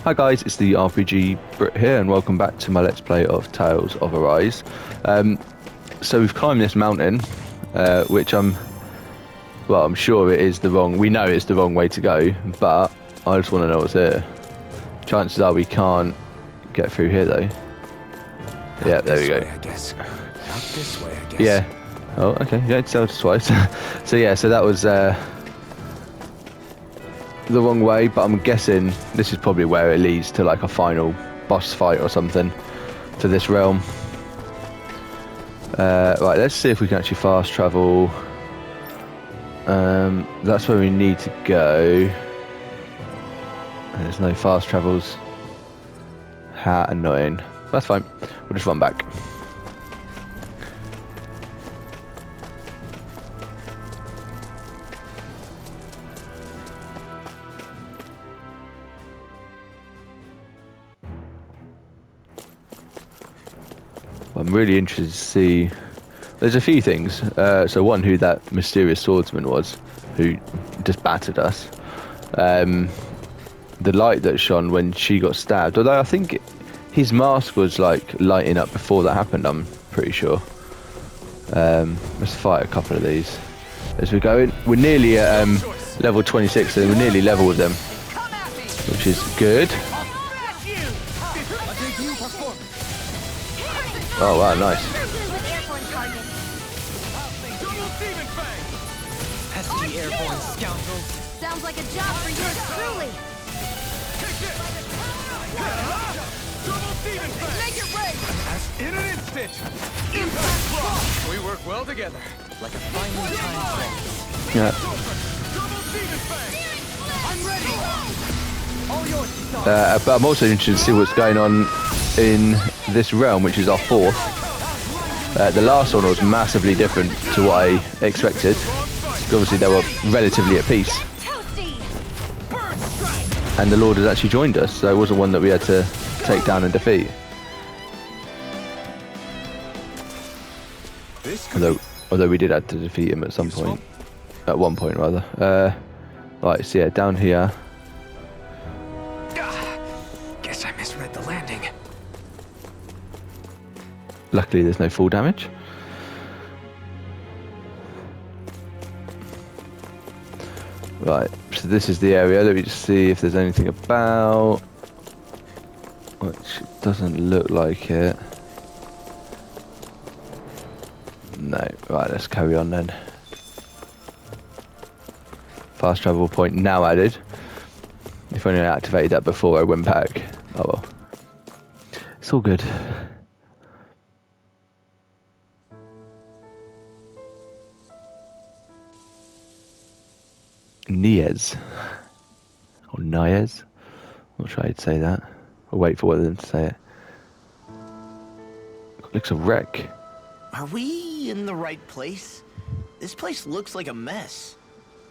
Hi guys, it's the RPG Brit here, and welcome back to my Let's Play of Tales of Arise. So we've climbed this mountain, which I'm sure it is we know it's the wrong way to go, but I just want to know what's here. Chances are we can't get through here though. Yeah, there we go. I guess. Out this way, I guess. Yeah. Oh, okay. Yeah, it's twice. So that was the wrong way, but I'm guessing this is probably where it leads to like a final boss fight or something to this realm. Right, let's see if we can actually fast travel. That's where we need to go. There's no fast travels. How annoying. That's fine. We'll just run back. I'm really interested to see. There's a few things. So one, who that mysterious swordsman was, who just battered us. The light that shone when she got stabbed. Although I think his mask was like lighting up before that happened. I'm pretty sure. Let's fight a couple of these as we go in. We're nearly at level 26, so we're nearly level with them, which is good. Oh wow, nice. Pesky airborne scoundrels. Sounds like a job for you truly. Make it rain. In an instant. We work well together. Like a finely timed race. Yeah. I'm ready. All yours. But I'm also interested to see what's going on in this realm, which is our fourth. The last one was massively different to what I expected. Obviously they were relatively at peace, and the Lord has actually joined us, so it wasn't one that we had to take down and defeat. Although we did have to defeat him at some point. At one point rather. Right, so yeah, down here. Guess I misread the landing. Luckily there's no full damage. Right, so this is the area. Let me just see if there's anything about, which doesn't look like it. No. Right, let's carry on then. Fast travel point now added. If only I activated that before I went back. Oh well. It's all good. Niez. Or Niez. I'm not sure I'd say that. I'll wait for one of them to say it. Looks a wreck. Are we in the right place? This place looks like a mess.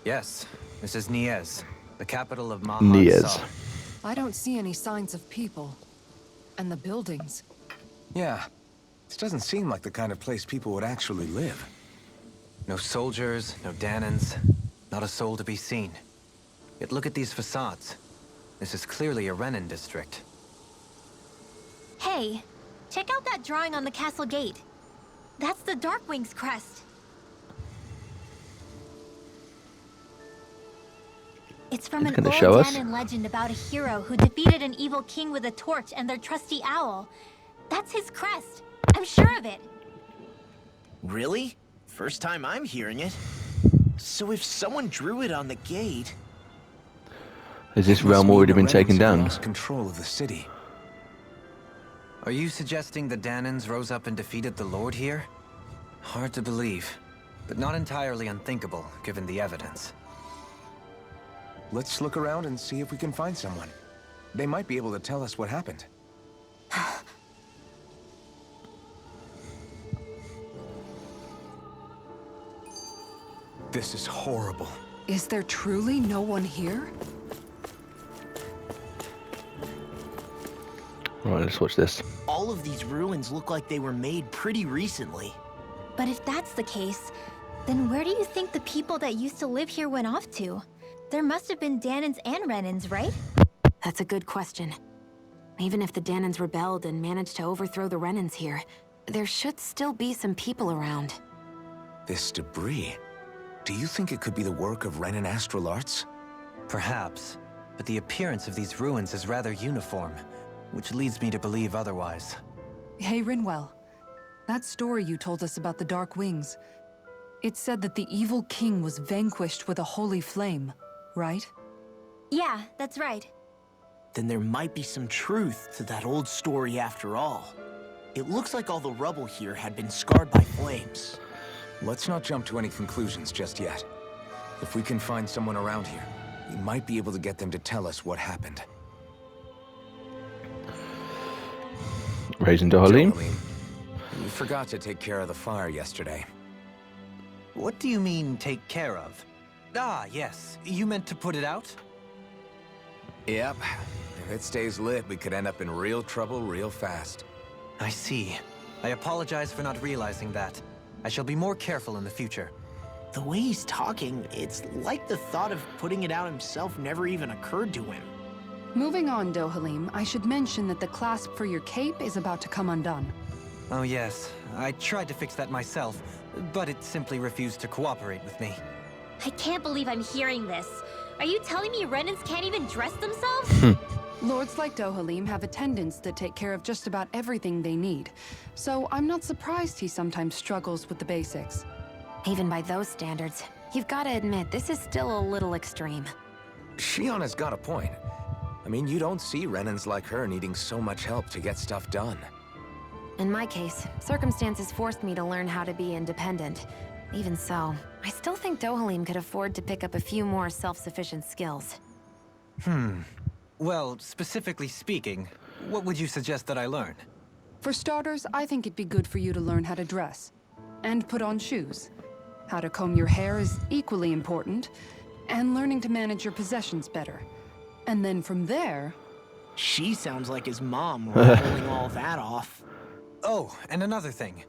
Yes, this is Niez, the capital of Mahad Niez. Sah. I don't see any signs of people. And the buildings. Yeah, this doesn't seem like the kind of place people would actually live. No soldiers, no Danans, not a soul to be seen. Yet look at these facades. This is clearly a Renan district. Hey, check out that drawing on the castle gate. That's the Darkwing's crest. It's from an old Danan legend about a hero who defeated an evil king with a torch and their trusty owl. That's his crest. I'm sure of it. Really? First time I'm hearing it. So if someone drew it on the gate... Has this realm already been taken down? Lost control of the city. Are you suggesting the Danans rose up and defeated the Lord here? Hard to believe, but not entirely unthinkable, given the evidence. Let's look around and see if we can find someone. They might be able to tell us what happened. This is horrible. Is there truly no one here? Right, let's watch this. All of these ruins look like they were made pretty recently. But if that's the case, then where do you think the people that used to live here went off to? There must have been Danans and Renans, right? That's a good question. Even if the Danans rebelled and managed to overthrow the Renans here, there should still be some people around. This debris. Do you think it could be the work of Renan Astral Arts? Perhaps, but the appearance of these ruins is rather uniform, which leads me to believe otherwise. Hey, Rinwell. That story you told us about the Dark Wings. It said that the evil king was vanquished with a holy flame, right? Yeah, that's right. Then there might be some truth to that old story after all. It looks like all the rubble here had been scarred by flames. Let's not jump to any conclusions just yet. If we can find someone around here, we might be able to get them to tell us what happened. Raising Dohalim. You forgot to take care of the fire yesterday. What do you mean, take care of? Ah, yes. You meant to put it out? Yep. If it stays lit, we could end up in real trouble real fast. I see. I apologize for not realizing that. I shall be more careful in the future. The way he's talking, it's like the thought of putting it out himself never even occurred to him. Moving on, Dohalim, I should mention that the clasp for your cape is about to come undone. Oh yes, I tried to fix that myself, but it simply refused to cooperate with me. I can't believe I'm hearing this. Are you telling me Renans can't even dress themselves? Lords like Dohalim have attendants that take care of just about everything they need, so I'm not surprised he sometimes struggles with the basics. Even by those standards, you've got to admit this is still a little extreme. Shionna's got a point. I mean, you don't see Renans like her needing so much help to get stuff done. In my case, circumstances forced me to learn how to be independent. Even so, I still think Dohalim could afford to pick up a few more self-sufficient skills. Well, specifically speaking, what would you suggest that I learn? For starters, I think it'd be good for you to learn how to dress. And put on shoes. How to comb your hair is equally important. And learning to manage your possessions better. And then from there... She sounds like his mom, rattling all that off. Oh, and another thing.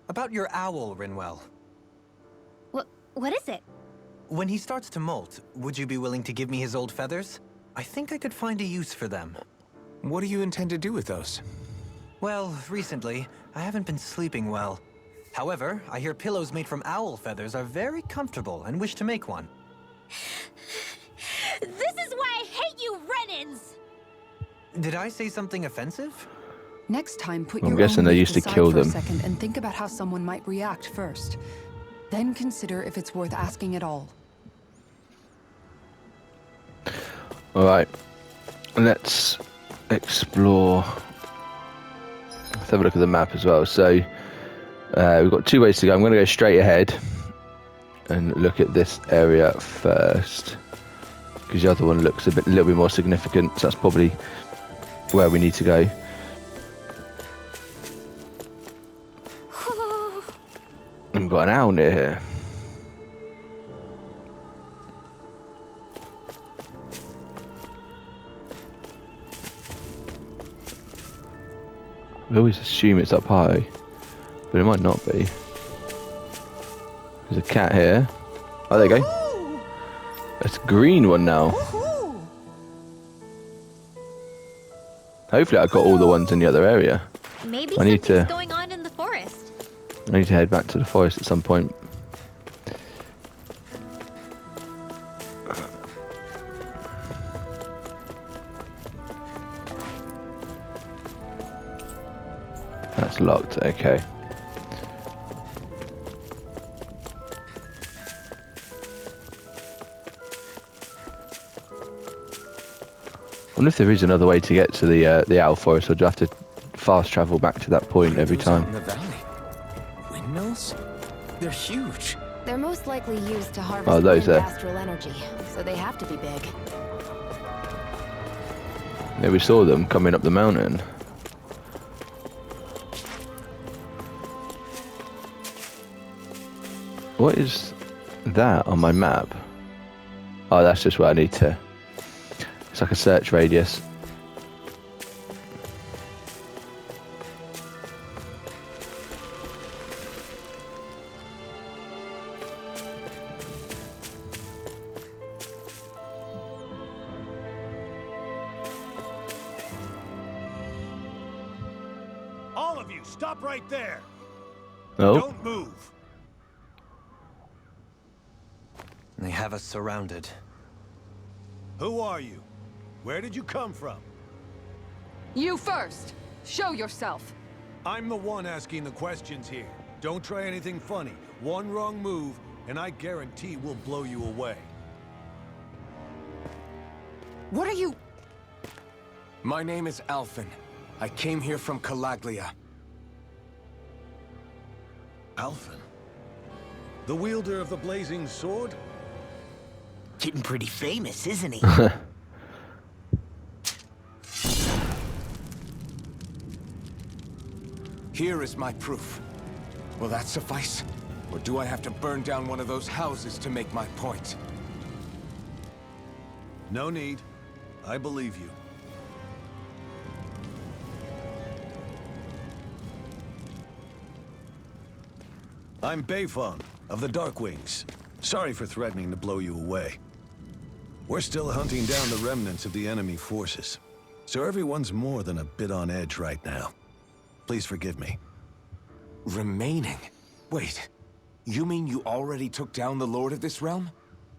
About your owl, Rinwell. What is it? When he starts to molt, would you be willing to give me his old feathers? I think I could find a use for them. What do you intend to do with those? Well, recently, I haven't been sleeping well. However, I hear pillows made from owl feathers are very comfortable and wish to make one. This is why I hate you, Renans! Did I say something offensive? Next time, put I'm your guessing own they needs used to aside kill for a them. second and think about how someone might react first. Then consider if it's worth asking at all. Alright, let's explore. Let's have a look at the map as well. So, we've got 2 ways to go. I'm going to go straight ahead and look at this area first, because the other one looks a little bit more significant, so that's probably where we need to go. We've got an owl near here. We always assume it's up high, but it might not be. There's a cat here. Oh, there you go. It's a green one now. Hopefully I got all the ones in the other area. Maybe I need something's to- going on in the forest. I need to head back to the forest at some point. That's locked, okay. I wonder if there is another way to get to the owl forest, or do I have to fast travel back to that point every What are those out time? in the valley? Windmills? They're huge. They're most likely used to harvest Oh, those wind there. astral energy, so they have to be big. Yeah, we saw them coming up the mountain. What is that on my map? Oh, that's just where I need to... It's like a search radius. you, stop right there. Oh. Don't move. They have us surrounded. Who are you? Where did you come from? You first! Show yourself! I'm the one asking the questions here. Don't try anything funny. One wrong move, and I guarantee we'll blow you away. What are you... My name is Alphen. I came here from Calaglia. Alphen? The wielder of the blazing sword? Getting pretty famous, isn't he? Here is my proof. Will that suffice? Or do I have to burn down one of those houses to make my point? No need. I believe you. I'm Beifong, of the Darkwings. Sorry for threatening to blow you away. We're still hunting down the remnants of the enemy forces, so everyone's more than a bit on edge right now. Please forgive me. Remaining? Wait, you mean you already took down the Lord of this realm?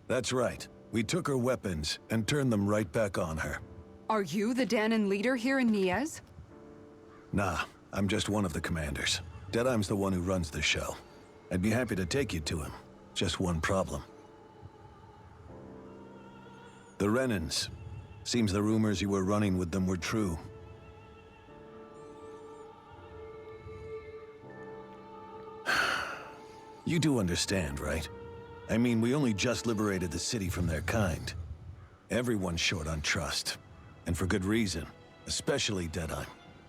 That's right. We took her weapons and turned them right back on her. Are you the Dahnan leader here in Niez? Nah, I'm just one of the commanders. Deadeye's the one who runs the show. I'd be happy to take you to him. Just one problem. The Renans. Seems the rumors you were running with them were true. You do understand, right? I mean, we only just liberated the city from their kind. Everyone's short on trust. And for good reason. Especially Deadeye.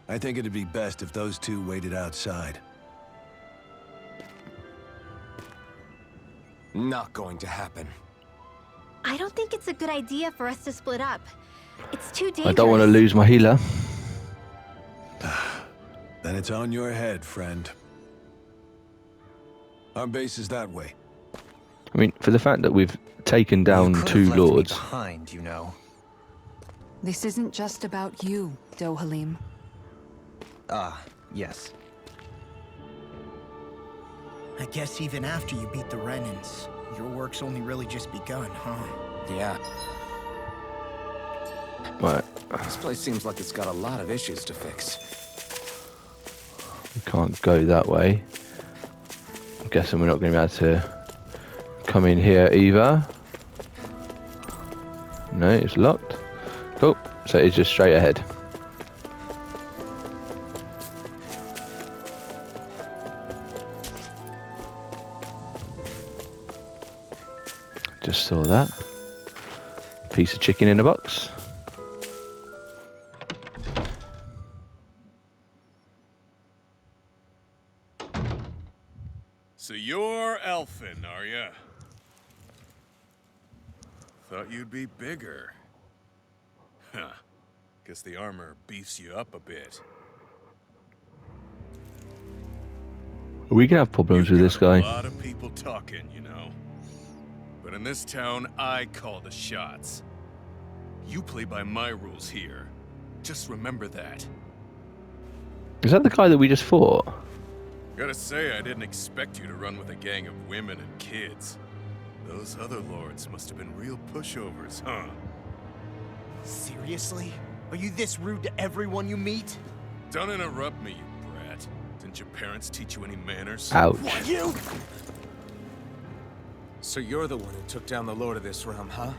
I think it'd be best if those two waited outside. Not going to happen. I don't think it's a good idea for us to split up. It's too dangerous. I don't want to lose my healer. Then it's on your head, friend. Our base is that way. I mean, for the fact that we've taken down You could two have left me lords. behind, you know. This isn't just about you, Dohalim. Ah, yes. I guess even after you beat the Renans, your work's only really just begun, huh? Yeah. Right, This place seems like it's got a lot of issues to fix. we can't go that way. I'm guessing we're not going to be able to come in here either. No, it's locked. Cool. So it's just straight ahead. Just saw that. Piece of chicken in a box. So you're Alphen, are ya? Thought you'd be bigger. Huh. Guess the armor beefs you up a bit. We can have problems with this guy. A lot of people talking, you know. But in this town, I call the shots. You play by my rules here. Just remember that. Is that the guy that we just fought? Gotta say, I didn't expect you to run with a gang of women and kids. Those other lords must have been real pushovers, huh? Seriously? Are you this rude to everyone you meet? Don't interrupt me, you brat. Didn't your parents teach you any manners? Ouch. What, you? So you're the one who took down the Lord of this realm, huh?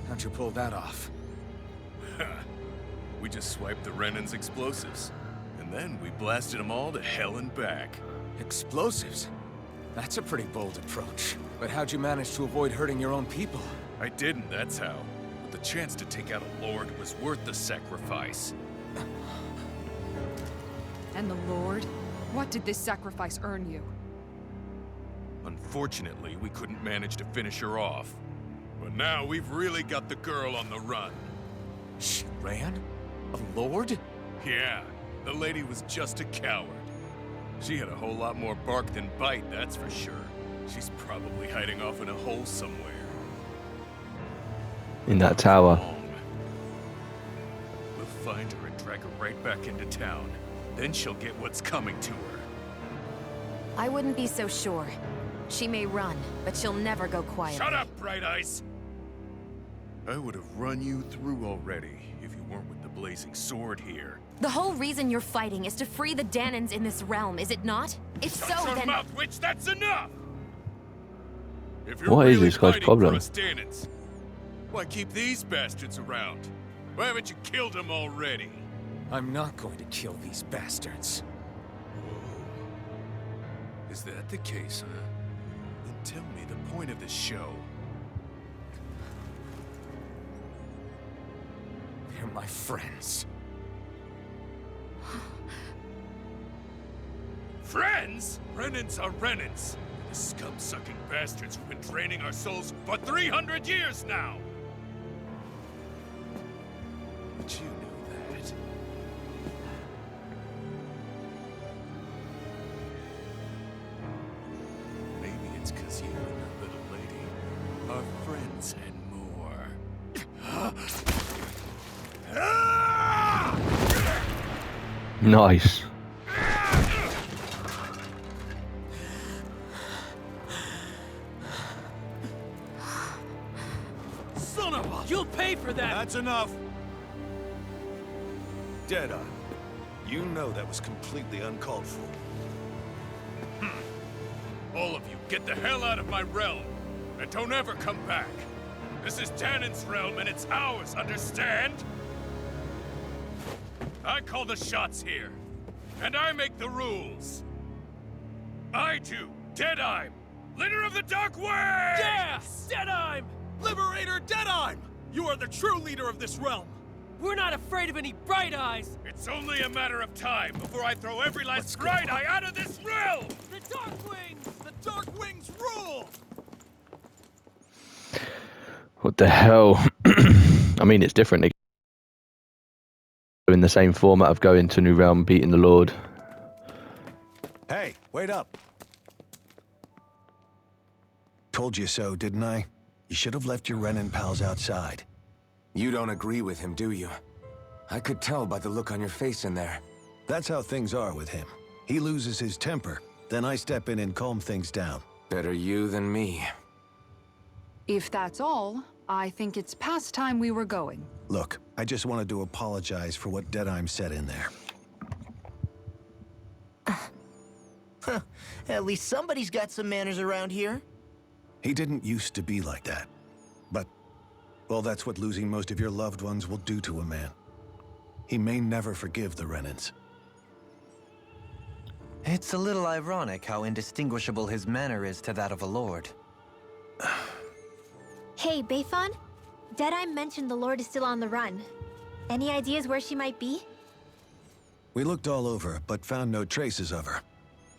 How'd you pull that off? We just swiped the Renan's explosives. And then we blasted them all to hell and back. Explosives? That's a pretty bold approach. But how'd you manage to avoid hurting your own people? I didn't, that's how. But the chance to take out a lord was worth the sacrifice. And the Lord? What did this sacrifice earn you? Unfortunately, we couldn't manage to finish her off. But now we've really got the girl on the run. She ran? A lord? Yeah, the lady was just a coward. She had a whole lot more bark than bite, that's for sure. She's probably hiding off in a hole somewhere. In that tower. We'll find her and drag her right back into town. then she'll get what's coming to her. I wouldn't be so sure. She may run, but she'll never go quiet. Shut up, Bright Eyes! I would have run you through already if you weren't with the blazing sword here. The whole reason you're fighting is to free the Dahnans in this realm, is it not? If so, Shut your then... mouth, witch! That's enough! If you're What is really this guy's fighting problem? for us Dahnans, why keep these bastards around? Why haven't you killed them already? I'm not going to kill these bastards. Is that the case, huh? Then tell me the point of the show. They're my friends. Friends? Renans are Renans. The scum-sucking bastards who've been draining our souls for 300 years now! But you knew that. Maybe it's 'cause you and that little lady are friends and more. Nice. Son of a... You'll pay for that! That's enough! Deadeye, you know that was completely uncalled for. All of you, get the hell out of my realm! And don't ever come back! This is Dahnan's realm and it's ours, understand? I call the shots here. And I make the rules. I do, Deadeye, leader of the Dark Wings! Yeah! Deadime! Liberator Deadime! You are the true leader of this realm! We're not afraid of any Bright Eyes! It's only a matter of time before I throw every last Bright Eye out of this realm! The Dark Wings! The Dark Wings rule! What the hell? I mean, it's different. In the same format of going to a new realm, beating the Lord. Hey, wait up. Told you so, didn't I? You should have left your Renan pals outside. You don't agree with him, do you? I could tell by the look on your face in there. That's how things are with him. He loses his temper, then I step in and calm things down. Better you than me. If that's all, I think it's past time we were going. Look, I just wanted to apologize for what Deadeye said in there. At least somebody's got some manners around here. He didn't used to be like that. But, well, that's what losing most of your loved ones will do to a man. He may never forgive the Renans. It's a little ironic how indistinguishable his manner is to that of a lord. Hey, Bayfon? Deadeye mentioned the Lord is still on the run. Any ideas where she might be? We looked all over, but found no traces of her.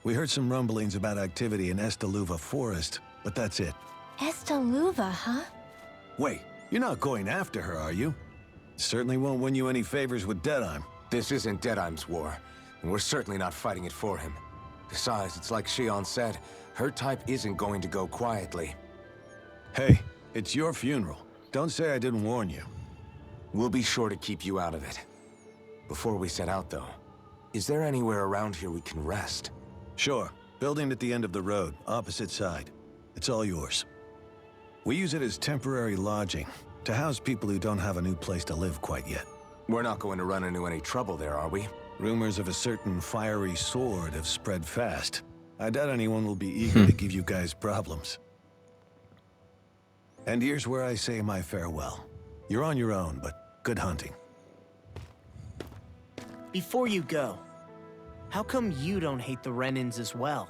We heard some rumblings about activity in Estaluva Forest, but that's it. Estaluva, huh? Wait, you're not going after her, are you? Certainly won't win you any favors with Deadeye. This isn't Deadeye's war, and we're certainly not fighting it for him. Besides, it's like Shionne said, her type isn't going to go quietly. Hey, it's your funeral. Don't say I didn't warn you. We'll be sure to keep you out of it. Before we set out, though, is there anywhere around here we can rest? Sure. Building at the end of the road, opposite side. It's all yours. We use it as temporary lodging, to house people who don't have a new place to live quite yet. We're not going to run into any trouble there, are we? Rumors of a certain fiery sword have spread fast. I doubt anyone will be eager to give you guys problems. And here's where I say my farewell. You're on your own, but good hunting. Before you go, how come you don't hate the Renans as well?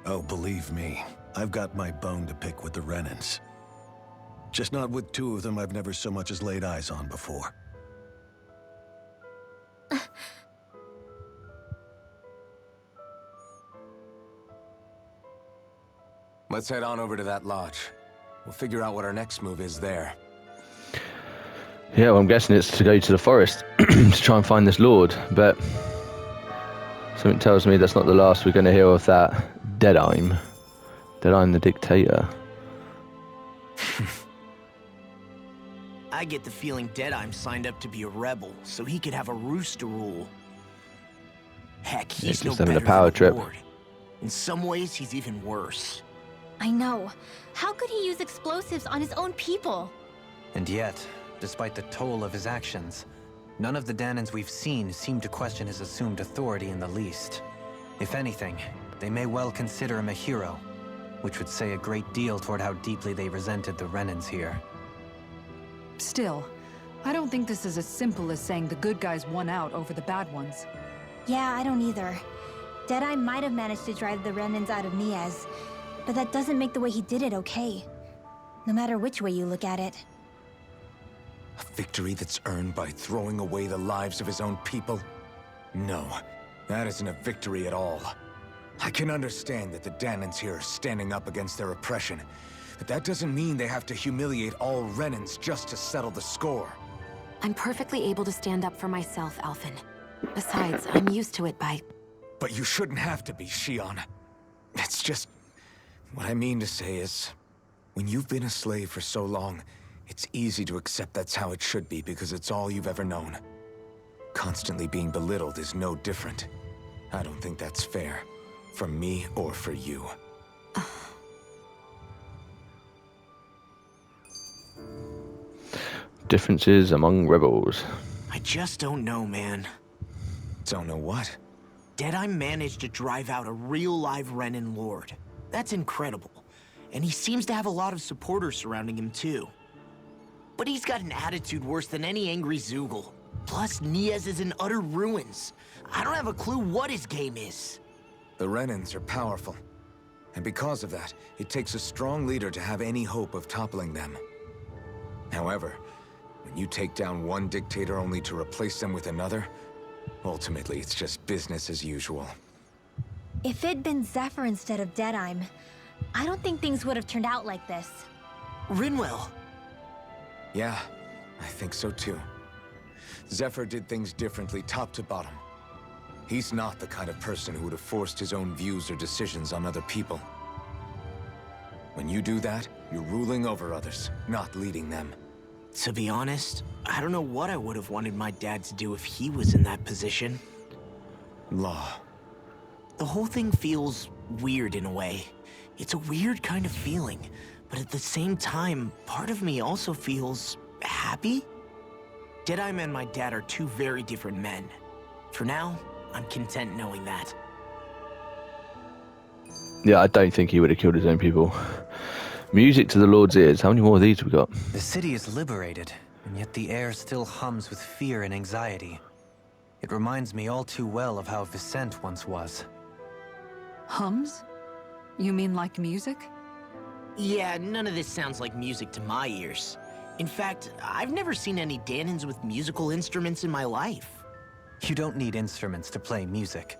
Oh, believe me, I've got my bone to pick with the Renans. Just not with two of them I've never so much as laid eyes on before. Let's head on over to that lodge. We'll figure out what our next move is there. Yeah, well, I'm guessing it's to go to the forest to try and find this lord, but something tells me that's not the last we're going to hear of that Deadeye. Deadeye the Dictator. I get the feeling Deadeye signed up to be a rebel, so he could have a roost to rule. Heck, he's no better than the Lord. In some ways, he's even worse. I know. How could he use explosives on his own people? And yet, despite the toll of his actions, none of the Dahnans we've seen seem to question his assumed authority in the least. If anything, they may well consider him a hero, which would say a great deal toward how deeply they resented the Renans here. Still, I don't think this is as simple as saying the good guys won out over the bad ones. Yeah, I don't either. Deadeye might have managed to drive the Renans out of Niez, but that doesn't make the way he did it okay. No matter which way you look at it. A victory that's earned by throwing away the lives of his own people? No, that isn't a victory at all. I can understand that the Dahnans here are standing up against their oppression, but that doesn't mean they have to humiliate all Renans just to settle the score. I'm perfectly able to stand up for myself, Alphen. Besides, I'm used to it by... But you shouldn't have to be, Shionne. It's just... What I mean to say is, when you've been a slave for so long, it's easy to accept that's how it should be because it's all you've ever known. Constantly being belittled is no different. I don't think that's fair. For me or for you. Differences among rebels. I just don't know, man. Don't know what? Deadeye managed to drive out a real live Renan Lord. That's incredible. And he seems to have a lot of supporters surrounding him too. But he's got an attitude worse than any angry Zeugle. Plus, Niez is in utter ruins. I don't have a clue what his game is. The Renans are powerful. And because of that, it takes a strong leader to have any hope of toppling them. However, when you take down one dictator only to replace them with another, ultimately it's just business as usual. If it'd been Zephyr instead of Deadeye, I don't think things would have turned out like this. Rinwell. Yeah, I think so too. Zephyr did things differently top to bottom. He's not the kind of person who would have forced his own views or decisions on other people. When you do that, you're ruling over others, not leading them. To be honest, I don't know what I would have wanted my dad to do if he was in that position. Law. The whole thing feels weird in a way. It's a weird kind of feeling, but at the same time, part of me also feels happy. Deadeye and my dad are two very different men. For now, I'm content knowing that. Yeah, I don't think he would have killed his own people. Music to the Lord's ears. How many more of these we got? The city is liberated, and yet the air still hums with fear and anxiety. It reminds me all too well of how Viscent once was. Hums? You mean like music? Yeah, none of this sounds like music to my ears. In fact, I've never seen any Dahnans with musical instruments in my life. You don't need instruments to play music.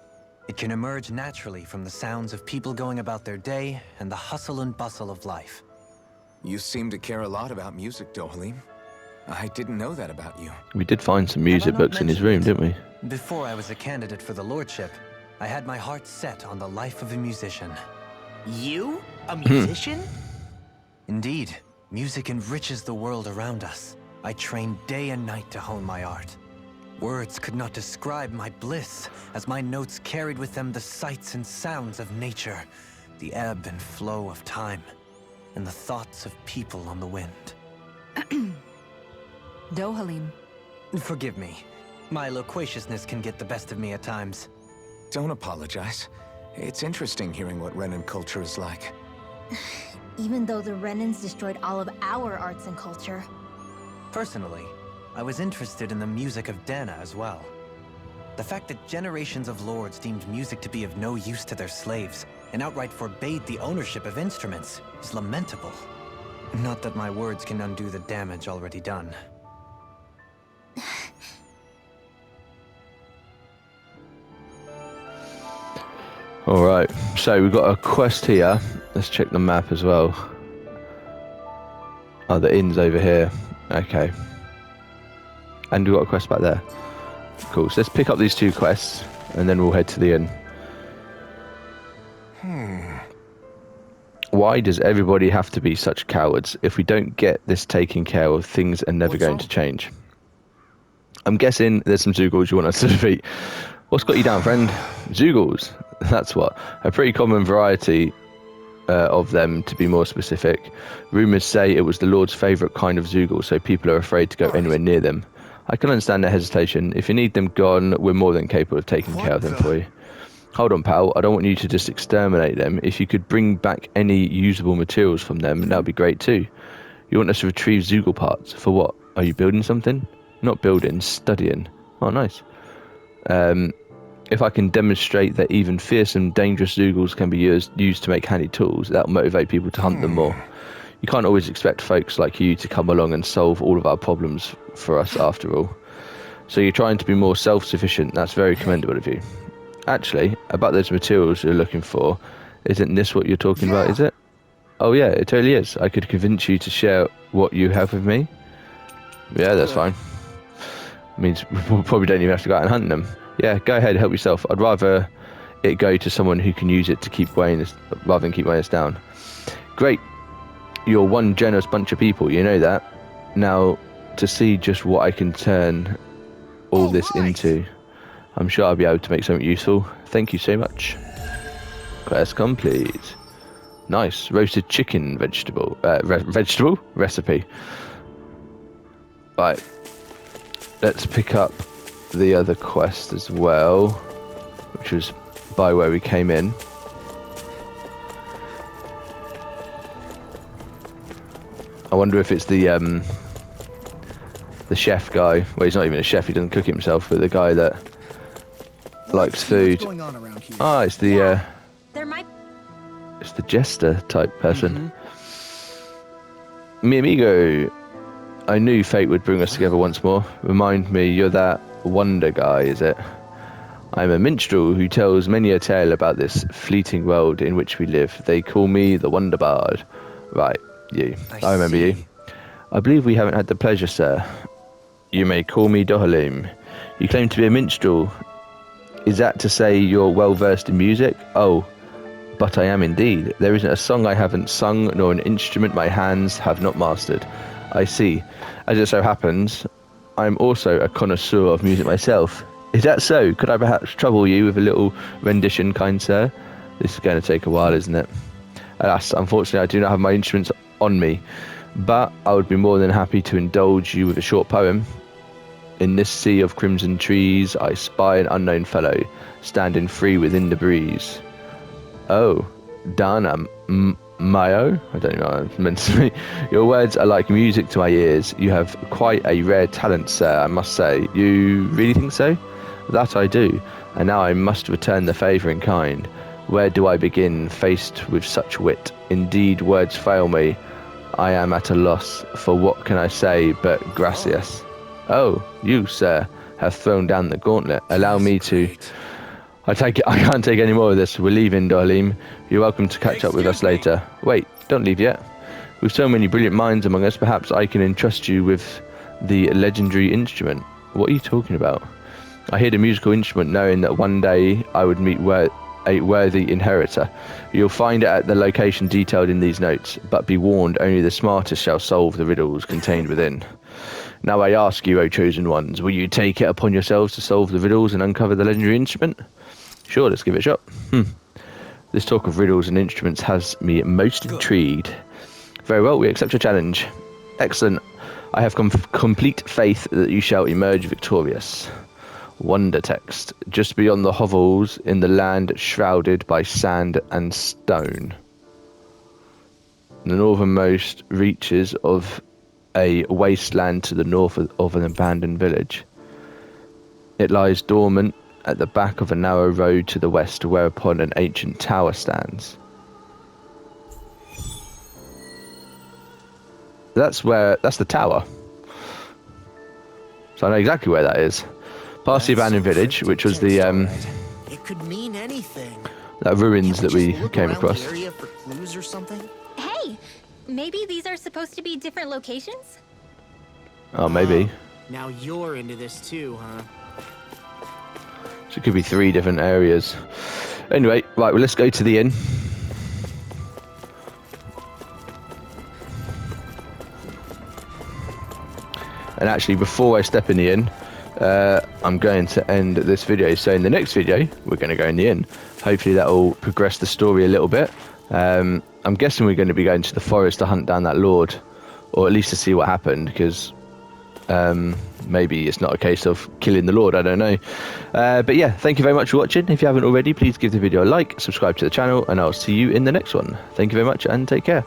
It can emerge naturally from the sounds of people going about their day and the hustle and bustle of life. You seem to care a lot about music, Dohalim. I didn't know that about you. We did find some music books in his room, didn't we? Before I was a candidate for the lordship, I had my heart set on the life of a musician. You? A musician? Indeed. Music enriches the world around us. I trained day and night to hone my art. Words could not describe my bliss, as my notes carried with them the sights and sounds of nature, the ebb and flow of time, and the thoughts of people on the wind. Dohalim. Forgive me. My loquaciousness can get the best of me at times. Don't apologize. It's interesting hearing what Renan culture is like. Even though the Renans destroyed all of our arts and culture. Personally, I was interested in the music of Dahna as well. The fact that generations of lords deemed music to be of no use to their slaves and outright forbade the ownership of instruments is lamentable. Not that my words can undo the damage already done. Alright, so we've got a quest here. Let's check the map as well. Oh, the inn's over here. Okay. And we've got a quest back there. Cool, so let's pick up these two quests and then we'll head to the inn. Why does everybody have to be such cowards? If we don't get this taken care of, things are never going to change. I'm guessing there's some Zeugles you want us to defeat. What's got you down, friend? Zeugles. That's what. A pretty common variety of them, to be more specific. Rumours say it was the Lord's favourite kind of Zeugle, so people are afraid to go anywhere near them. I can understand their hesitation. If you need them gone, we're more than capable of taking care of them for you. Hold on, pal. I don't want you to just exterminate them. If you could bring back any usable materials from them, that would be great too. You want us to retrieve Zeugle parts? For what? Are you building something? Not building, studying. Oh, nice. If I can demonstrate that even fierce and dangerous Zeugles can be used to make handy tools, that will motivate people to hunt them more. You can't always expect folks like you to come along and solve all of our problems for us after all. So you're trying to be more self-sufficient. That's very commendable of you. Actually, about those materials you're looking for, isn't this what you're talking about, is it? Oh yeah, it totally is. I could convince you to share what you have with me. Yeah, that's fine. Means we probably don't even have to go out and hunt them. Yeah, go ahead, help yourself. I'd rather it go to someone who can use it to keep weighing us, rather than keep weighing us down. Great. You're one generous bunch of people, you know that. Now, to see just what I can turn all this into, I'm sure I'll be able to make something useful. Thank you so much. Quest complete. Nice. Roasted chicken vegetable recipe. Right. Let's pick up the other quest as well, which was by where we came in. I wonder if it's the chef guy. Well, he's not even a chef, he doesn't cook himself, but the guy that likes food. Ah, it's the it's the jester type person. Mi amigo, I knew fate would bring us together once more. Remind me, you're that wonder guy, is it? I'm a minstrel who tells many a tale about this fleeting world in which we live. They call me the Wonder Bard. Right, you. I remember you. I believe we haven't had the pleasure, sir. You may call me Dohalim. You claim to be a minstrel. Is that to say you're well versed in music? Oh, but I am indeed. There isn't a song I haven't sung, nor an instrument my hands have not mastered. I see. As it so happens, I'm also a connoisseur of music myself. Is that so? Could I perhaps trouble you with a little rendition, kind sir? This is going to take a while, isn't it? Alas, unfortunately, I do not have my instruments on me, but I would be more than happy to indulge you with a short poem. In this sea of crimson trees, I spy an unknown fellow, standing free within the breeze. Oh, Dana Mayo? I don't know what I meant to say. Your words are like music to my ears. You have quite a rare talent, sir, I must say. You really think so? That I do, and now I must return the favour in kind. Where do I begin, faced with such wit? Indeed, words fail me. I am at a loss, for what can I say but gracias? Oh, you, sir, have thrown down the gauntlet. Allow me to... I can't take any more of this. We're leaving, Dohalim. You're welcome to catch up with us later. Wait, don't leave yet. With so many brilliant minds among us, perhaps I can entrust you with the legendary instrument. What are you talking about? I hear the musical instrument knowing that one day I would meet a worthy inheritor. You'll find it at the location detailed in these notes, but be warned, only the smartest shall solve the riddles contained within. Now I ask you, O chosen ones, will you take it upon yourselves to solve the riddles and uncover the legendary instrument? Sure, let's give it a shot. This talk of riddles and instruments has me most intrigued. Very well, we accept your challenge. Excellent. I have complete faith that you shall emerge victorious. Wonder text. Just beyond the hovels in the land shrouded by sand and stone. The northernmost reaches of a wasteland to the north of an abandoned village. It lies dormant at the back of a narrow road to the west, whereupon an ancient tower stands. That's the tower. So I know exactly where that is. Past the abandoned village, which was the It could mean anything. that ruins that we came across. The area for clues or something? Hey, maybe these are supposed to be different locations? Oh, maybe. Now you're into this too, huh? So it could be 3 different areas. Anyway, right, well, let's go to the inn. And actually, before I step in the inn, I'm going to end this video. So in the next video, we're going to go in the inn. Hopefully that will progress the story a little bit. I'm guessing we're going to be going to the forest to hunt down that lord, or at least to see what happened, because maybe it's not a case of killing the lord, I don't know. But yeah, thank you very much for watching. If you haven't already, please give the video a like, subscribe to the channel, and I'll see you in the next one. Thank you very much and take care.